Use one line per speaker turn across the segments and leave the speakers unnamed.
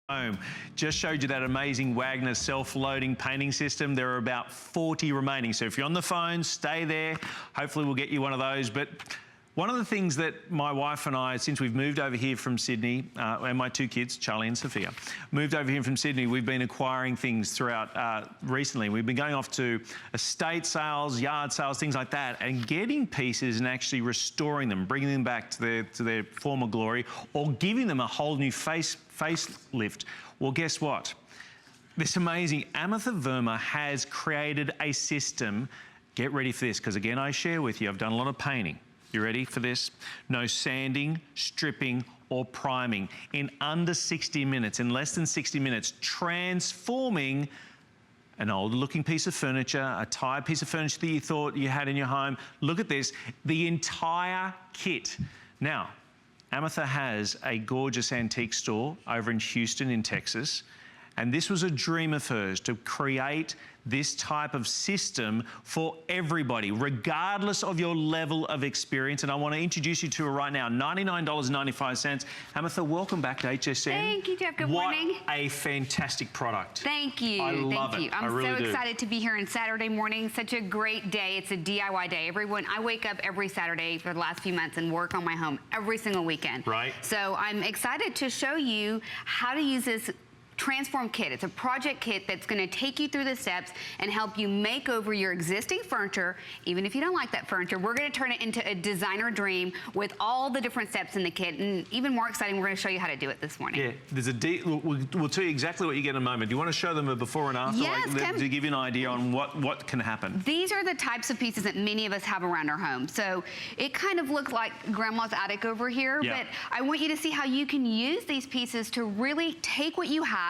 home. Just showed you that amazing Wagner self-loading painting system. There are about 40 remaining. So if you're on the phone, stay there. Hopefully we'll get you one of those. But one of the things that my wife and I, since we've moved over here from Sydney, and my two kids, Charlie and Sophia, moved over here from Sydney, we've been acquiring things throughout recently. We've been going off to estate sales, yard sales, things like that, and getting pieces and actually restoring them, bringing them back to their former glory, or giving them a whole new facelift. Well, guess what? This amazing Amitha Verma has created a system. Get ready for this, because again, I share with you, I've done a lot of painting. You ready for this? No sanding, stripping, or priming. In under 60 minutes, in less than 60 minutes, transforming an older looking piece of furniture, a tired piece of furniture that you thought you had in your home. Look at this, the entire kit. Now, Amitha has a gorgeous antique store over in Houston in Texas, and this was a dream of hers, to create this type of system for everybody, regardless of your level of experience. And I want to introduce you to her right now, $99.95. Amitha, welcome back to HSN.
Thank you, Jeff. Good morning.
What a fantastic product.
Thank you.
I love it.
I'm
really
so excited to be here on Saturday morning. Such a great day. It's a DIY day. I wake up every Saturday for the last few months and work on my home every single weekend.
Right.
So I'm excited to show you how to use this Transform kit. It's a project kit that's going to take you through the steps and help you make over your existing furniture. Even if you don't like that furniture, we're going to turn it into a designer dream with all the different steps in the kit. And even more exciting, we're going to show you how to do it this morning.
Yeah, there's we'll tell you exactly what you get in a moment. Do you want to show them a before and after?
Yes,
to give you an idea on what can happen.
These are the types of pieces that many of us have around our home. So it kind of looks like grandma's attic over here, but I want you to see how you can use these pieces to really take what you have,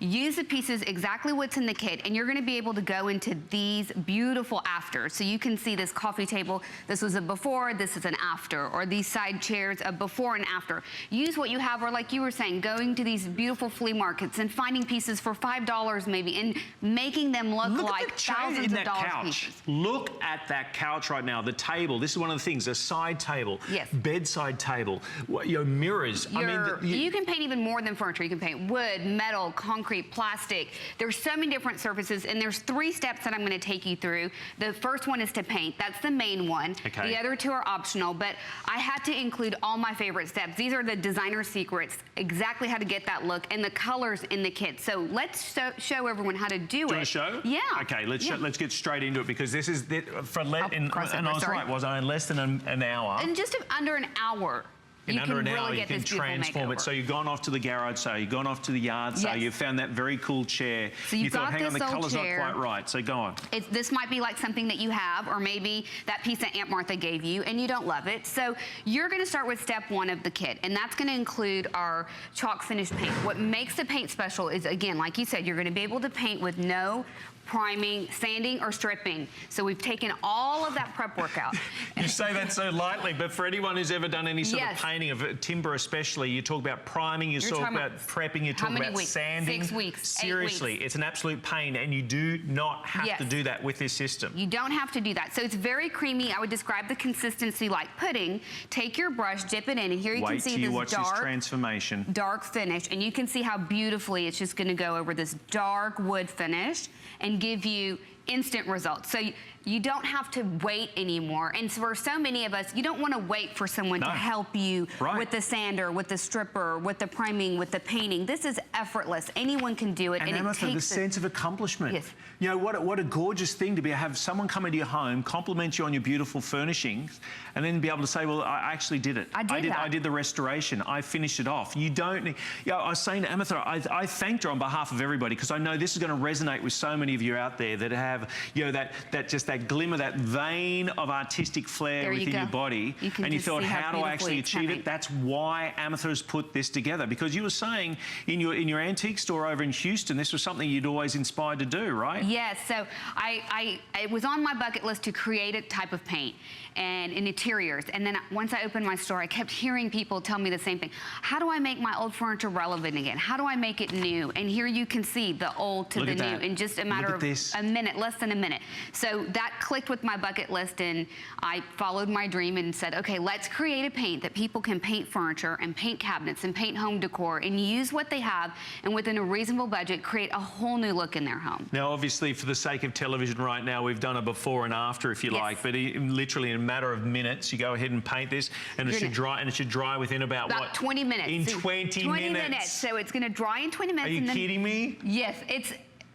use the pieces exactly what's in the kit, and you're going to be able to go into these beautiful afters. So you can see this coffee table. This was a before, this is an after, or these side chairs, a before and after. Use what you have, or like you were saying, going to these beautiful flea markets and finding pieces for $5 maybe, and making them look like thousands of dollars pieces.
Look at that couch right now, the table. This is one of the things, a side table, bedside table, mirrors.
You can paint even more than furniture. You can paint wood, metal, concrete, plastic. There's so many different surfaces, and there's 3 steps that I'm going to take you through. The first one is to paint. That's the main one. Okay. The other 2 are optional, but I had to include all my favorite steps. These are the designer secrets, exactly how to get that look, and the colors in the kit. So let's show everyone how to do it.
Do you want to show?
Yeah.
Okay, let's get straight into it, because this is and I was right, was I in less than an hour?
In just under an hour.
In under an hour, you can transform it. So you've gone off to the garage sale, you've gone off to the yard sale, you've found that very cool chair.
So you thought, hang on,
the color's not quite right, so go on.
This might be like something that you have, or maybe that piece that Aunt Martha gave you and you don't love it. So you're gonna start with step 1 of the kit, and that's gonna include our chalk finish paint. What makes the paint special is, again, like you said, you're gonna be able to paint with no priming, sanding, or stripping. So we've taken all of that prep work out.
You say that so lightly, but for anyone who's ever done any sort of painting of timber especially, you talk about priming, you talk about prepping, you talk about sanding.
6 weeks,
Seriously,
8 weeks.
It's an absolute pain, and you do not have to do that with this system.
You don't have to do that. So it's very creamy. I would describe the consistency like pudding. Take your brush, dip it in, and here you can see this
transformation.
Dark finish, and you can see how beautifully it's just gonna go over this dark wood finish and give you instant results. So you don't have to wait anymore. And for so many of us, you don't want to wait for someone to help you with the sander, with the stripper, with the priming, with the painting. This is effortless. Anyone can do it. And it takes
the sense of accomplishment.
Yes.
You know, what a gorgeous thing to have someone come into your home, compliment you on your beautiful furnishings, and then be able to say, well, I actually did it. I did the restoration. I finished it off. You don't need, I was saying to Amitha, I thanked her on behalf of everybody, because I know this is going to resonate with so many of you out there that have, that glimmer, that vein of artistic flair within your body, and you thought, how do I actually achieve it? That's why Amitha has put this together, because you were saying in your antique store over in Houston, this was something you'd always inspired to do, right?
Yes, so it was on my bucket list to create a type of paint and in interiors, and then once I opened my store, I kept hearing people tell me the same thing. How do I make my old furniture relevant again? How do I make it new? And here you can see the old to the new in just a matter of a minute. less than a minute. So that clicked with my bucket list, and I followed my dream and said, okay, let's create a paint that people can paint furniture and paint cabinets and paint home decor and use what they have, and within a reasonable budget, create a whole new look in their home.
Now, obviously, for the sake of television right now, we've done a before and after, if you like, but literally in a matter of minutes, you go ahead and paint this, and it should dry within about what?
20 minutes.
In 20 minutes.
So it's going to dry in 20 minutes.
Are you kidding me?
Yes,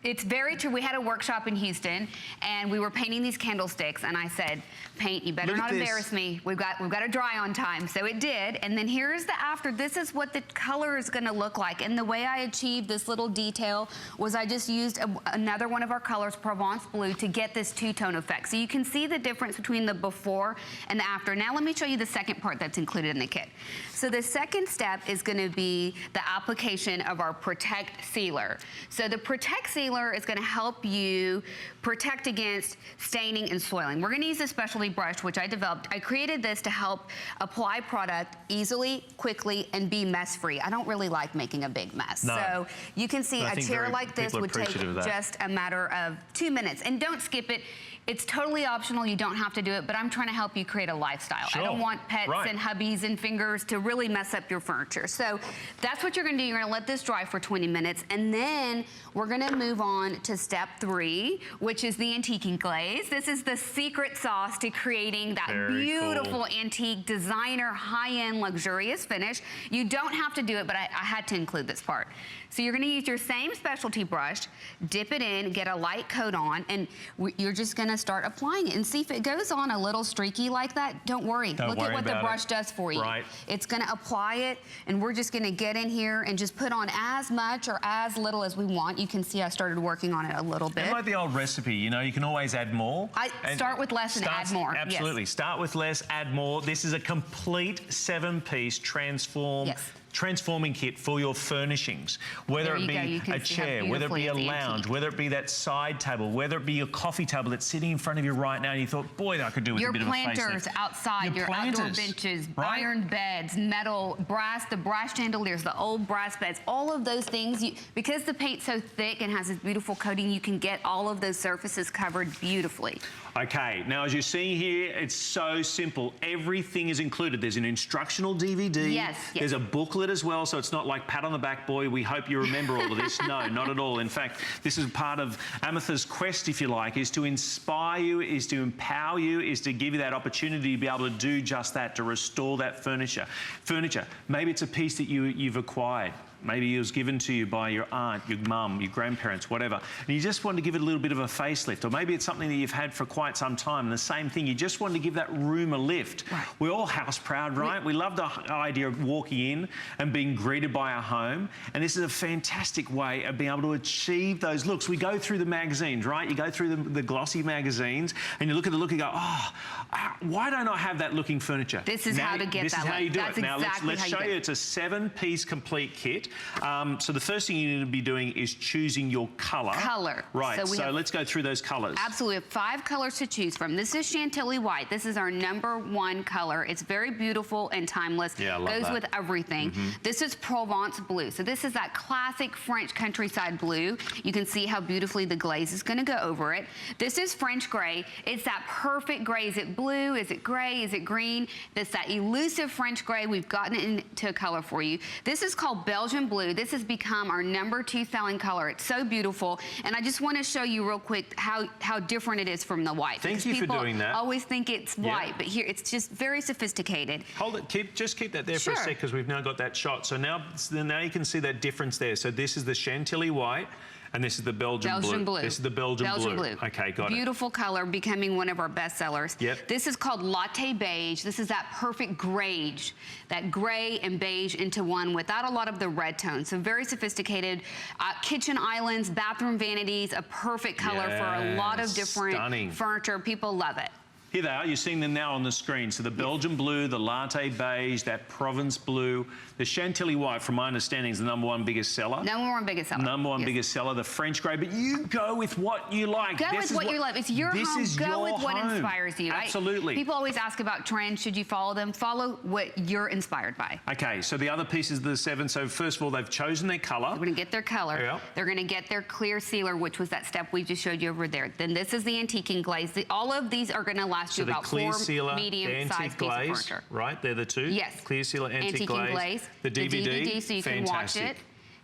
it's very true. We had a workshop in Houston, and we were painting these candlesticks, and I said, paint, you better not embarrass me. We've got to dry on time. So it did. And then here's the after. This is what the color is going to look like. And the way I achieved this little detail was I just used another one of our colors, Provence Blue, to get this two-tone effect. So you can see the difference between the before and the after. Now let me show you the second part that's included in the kit. So the second step is going to be the application of our Protect Sealer. So the Protect Sealer is going to help you protect against staining and soiling. We're going to use a specialty brush, which I developed. I created this to help apply product easily, quickly, and be mess-free. I don't really like making a big mess. No. So you can see a chair like this would take just a matter of 2 minutes. And don't skip it. It's totally optional. You don't have to do it, but I'm trying to help you create a lifestyle.
Sure.
I don't want pets and hubbies and fingers to really mess up your furniture. So that's what you're going to do. You're going to let this dry for 20 minutes, and then we're going to move on to step 3, which is the antiquing glaze. This is the secret sauce to creating that beautiful antique, designer, high-end, luxurious finish. You don't have to do it, but I had to include this part. So you're going to use your same specialty brush, dip it in, get a light coat on, and you're just going to start applying it. And see if it goes on a little streaky like that. Don't worry. Look at what the brush does for you. Right. It's going to apply it, and we're just going to get in here and just put on as much or as little as we want. You can see I started working on it a little bit.
And like the old recipe, you know, you can always add more.
Start with less and add more.
Absolutely. Yes. Start with less, add more. This is a complete 7-piece transforming kit for your furnishings, whether it be a chair, whether it be a lounge, whether it be that side table, whether it be your coffee table that's sitting in front of you right now, and you thought, boy, I could do with a bit of a facelift. Your planters outside, your outdoor benches, iron beds, metal, brass, the brass chandeliers, the old brass beds, all of those things, because the paint's so thick and has this beautiful coating, you can get all of those surfaces covered beautifully. Okay, now as you're seeing here, it's so simple. Everything is included. There's an instructional DVD. Yes. There's a booklet as well, so it's not like pat on the back, boy, we hope you remember all of this. No, not at all. In fact, this is part of Amitha's quest, if you like, is to inspire you, is to empower you, is to give you that opportunity to be able to do just that, to restore that furniture. Maybe it's a piece that you've acquired. Maybe it was given to you by your aunt, your mum, your grandparents, whatever. And you just want to give it a little bit of a facelift. Or maybe it's something that you've had for quite some time. And the same thing, you just want to give that room a lift. Right. We're all house proud, right? We love the idea of walking in and being greeted by our home. And this is a fantastic way of being able to achieve those looks. We go through the magazines, right? You go through the glossy magazines and you look at the look and go, oh, why don't I have that looking furniture? This is how to get that look. This is how you do it. Now, let's show you. It's a 7-piece complete kit. So the first thing you need to be doing is choosing your colour. Right, so let's go through those colours. Absolutely, we have 5 colours to choose from. This is Chantilly White. This is our #1 colour. It's very beautiful and timeless. Yeah, I love that. Goes with everything. This is Provence Blue. So this is that classic French countryside blue. You can see how beautifully the glaze is going to go over it. This is French Grey. It's that perfect grey. Is it blue? Is it grey? Is it green? It's that elusive French Grey. We've gotten it into a colour for you. This is called Belgian Blue. This has become our #2 selling color. It's so beautiful. And I just want to show you real quick how different it is from the white. Thank you for doing that. People always think it's white, but here it's just very sophisticated. Hold it. Just keep that there for a sec, because we've now got that shot. So now you can see that difference there. So this is the Chantilly White. And this is the Belgian blue. This is the Belgian blue. Okay, got it. Beautiful color, becoming one of our best sellers. Yep. This is called Latte Beige. This is that perfect grade, that gray and beige into one without a lot of the red tones. So very sophisticated. Kitchen islands, bathroom vanities, a perfect color for a lot of different furniture. People love it. Here they are. You're seeing them now on the screen. So the Belgian blue, the latte beige, that Provence blue, the Chantilly white, from my understanding, is the #1 biggest seller.
#1 biggest seller.
#1 biggest seller. The French grey, but you go with what you like.
Go with what you love. It's your home. Go with what inspires you.
Absolutely.
People always ask about trends. Should you follow them? Follow what you're inspired by.
Okay, so the other pieces of the 7. So first of all, they've chosen their colour.
They're going to get their color.
Yeah.
They're going to get their clear sealer, which was that step we just showed you over there. Then this is the antiquing glaze. All of these are going to last you about 4 medium-sized pieces of furniture.
Right, they're the two.
Yes.
Clear sealer, antique glaze. The
DVD, so you can watch it.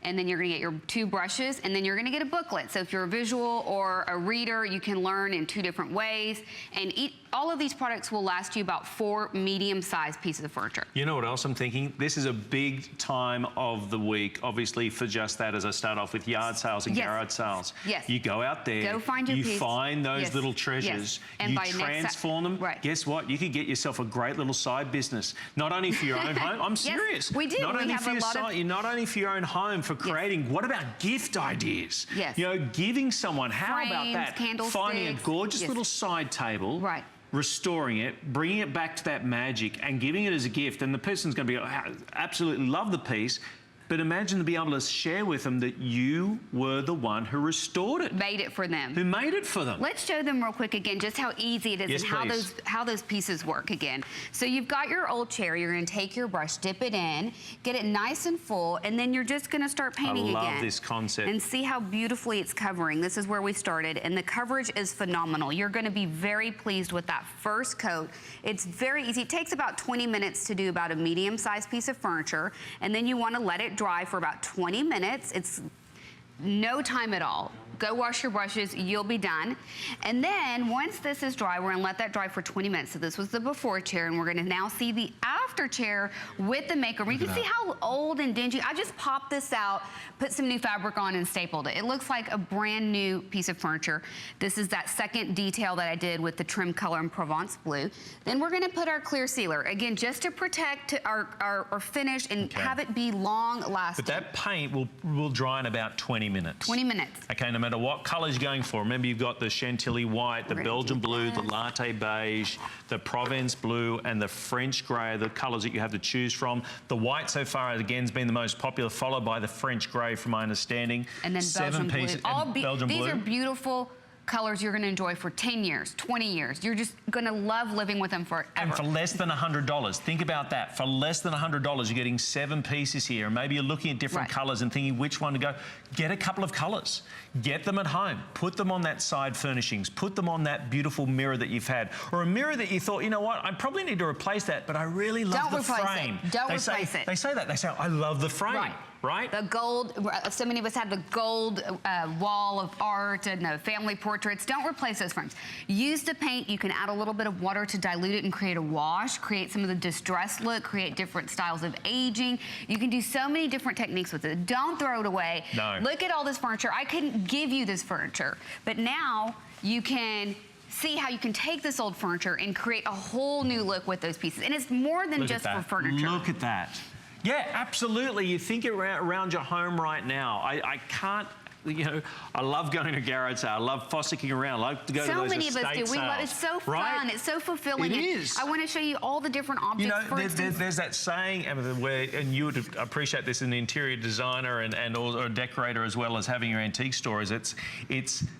And then you're going to get your 2 brushes, and then you're going to get a booklet. So if you're a visual or a reader, you can learn in 2 different ways. And all of these products will last you about 4 medium-sized pieces of furniture.
You know what else I'm thinking? This is a big time of the week, obviously, for just that, as I start off with yard sales and garage sales.
Yes.
You go out there,
go find your piece.
Find those little treasures,
and
you transform them.
Right.
Guess what? You could get yourself a great little side business, not only for your own home. I'm serious.
Yes, we do.
Not
we
only
have
for your site, not only for your own home, for creating. What about gift ideas?
Yes.
You know, giving someone. How about that? Finding a gorgeous little side table.
Right.
Restoring it, bringing it back to that magic and giving it as a gift, and the person's going to be absolutely love the piece. But imagine to be able to share with them that you were the one who restored it.
Made it for them.
Who made it for them.
Let's show them real quick again just how easy it is and how those pieces work again. So you've got your old chair. You're going to take your brush, dip it in, get it nice and full, and then you're just going to start painting again.
I love this concept.
And see how beautifully it's covering. This is where we started, and the coverage is phenomenal. You're going to be very pleased with that first coat. It's very easy. It takes about 20 minutes to do about a medium-sized piece of furniture, and then you want to let it dry for about 20 minutes. It's no time at all. Go wash your brushes, you'll be done. And then once this is dry, we're gonna let that dry for 20 minutes. So this was the before chair, and we're gonna now see the after chair with the makeover. You can see how old and dingy. I just popped this out, put some new fabric on, and stapled it. It looks like a brand new piece of furniture. This is that second detail that I did with the trim color in Provence blue. Then we're gonna put our clear sealer, again, just to protect our finish and have it be long lasting.
But that paint will dry in about 20 minutes.
20 minutes.
Okay, no matter what colours you're going for. Remember, you've got the Chantilly white, the Belgian blue, the latte beige, the Provence blue, and the French grey, the colours that you have to choose from. The white so far, again, has been the most popular, followed by the French grey, from my understanding.
And then Belgian blue. These are beautiful colors you're going to enjoy for 10 years, 20 years. You're just going to love living with them forever.
And for less than $100, think about that. For less than $100, you're getting 7 pieces here. And maybe you're looking at different colours and thinking which one to go. Get a couple of colours. Get them at home. Put them on that side furnishings. Put them on that beautiful mirror that you've had. Or a mirror that you thought, you know what, I probably need to replace that, but I really love the frame.
Don't replace it.
They say that. They say, I love the frame. Right?
The gold, so many of us have the gold wall of art and the family portraits. Don't replace those frames. Use the paint. You can add a little bit of water to dilute it and create a wash, create some of the distressed look, create different styles of aging. You can do so many different techniques with it. Don't throw it away.
No.
Look at all this furniture. I couldn't give you this furniture, but now you can see how you can take this old furniture and create a whole new look with those pieces. And it's more than just for furniture.
Look at that. Yeah, absolutely. You think around your home right now. I can't, you know, I love going to garage sale. I love fossicking around. I love to go to those estate sales. So many of us do. We love it. It's so fun. It's so fulfilling. It is.
I want to show you all the different objects.
You know, there's that saying, where, and you would appreciate this, an interior designer and or a decorator as well as having your antique stores. It's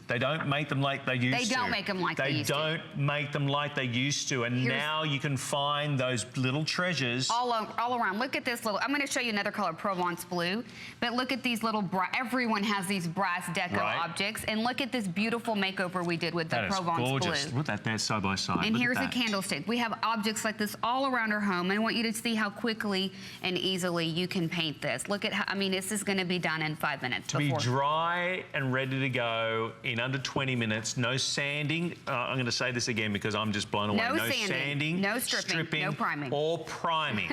they don't make them like they used to.
They don't make them like they used to.
They don't make them like they used to. And now you can find those little treasures
all around. Look at this little. I'm going to show you another color, Provence blue. But look at these little. Everyone has these brass deco objects, and look at this beautiful makeover we did with the Provence blue. That is gorgeous.
Look at that side by side.
And here's a candlestick. We have objects like this all around our home. I want you to see how quickly and easily you can paint this. Look at how, I mean, this is going to be done in 5 minutes.
To be dry and ready to go in under 20 minutes. No sanding. I'm going to say this again because I'm just blown away.
No sanding, no stripping, no priming.
Or priming.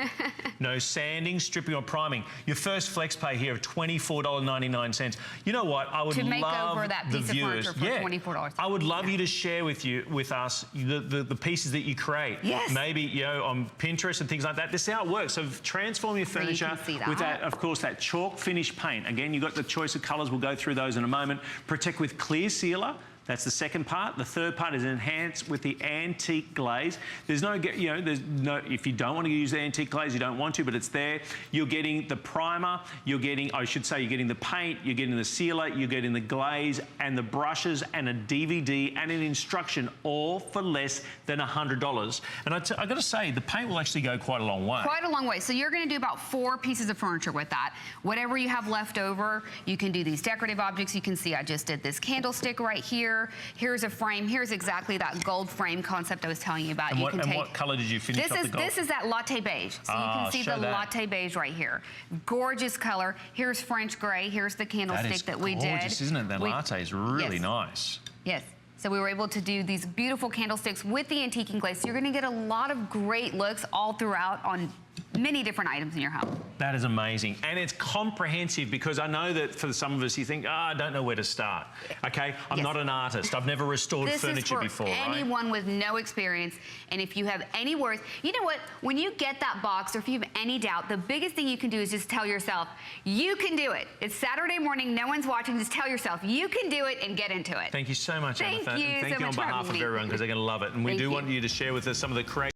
No sanding, stripping, or priming. Your first flex pay here of $24.99. You know what? I would
to make
love
over that
the
piece
viewers.
Of furniture for $24.
I would love you to share with us the pieces that you create.
Yes.
Maybe, you know, on Pinterest and things like that. This is how it works. So transform your furniture with that, of course, that chalk finish paint. Again, you've got the choice of colours. We'll go through those in a moment. Protect with clear sealer. That's the second part. The third part is enhanced with the antique glaze. There's no, if you don't want to use the antique glaze, you don't want to, but it's there. You're getting the primer, you're getting the paint, you're getting the sealer, you're getting the glaze and the brushes and a DVD and an instruction, all for less than $100. And I got to say, the paint will actually go quite a long way.
Quite a long way. So you're going to do about 4 pieces of furniture with that. Whatever you have left over, you can do these decorative objects. You can see I just did this candlestick right here. Here's a frame. Here's exactly that gold frame concept I was telling you about.
And what color did you finish off the gold?
This is that latte beige. So you can see the latte beige right here. Gorgeous color. Here's French gray. Here's the candlestick that we did.
That is gorgeous, isn't it? That latte is really nice.
Yes. So we were able to do these beautiful candlesticks with the antiquing glaze. So you're going to get a lot of great looks all throughout on many different items in your home.
That is amazing. And it's comprehensive, because I know that for some of us, you think, I don't know where to start. Okay, I'm not an artist. I've never restored furniture before,
This is for anyone with no experience. And if you have any worries, you know what? When you get that box, or if you have any doubt, the biggest thing you can do is just tell yourself, you can do it. It's Saturday morning, no one's watching. Just tell yourself, you can do it, and get into it.
Thank you so much,
Thank
Amitha.
you
And thank you on behalf of everyone, because they're going to love it. And we do want you to share with us some of the creative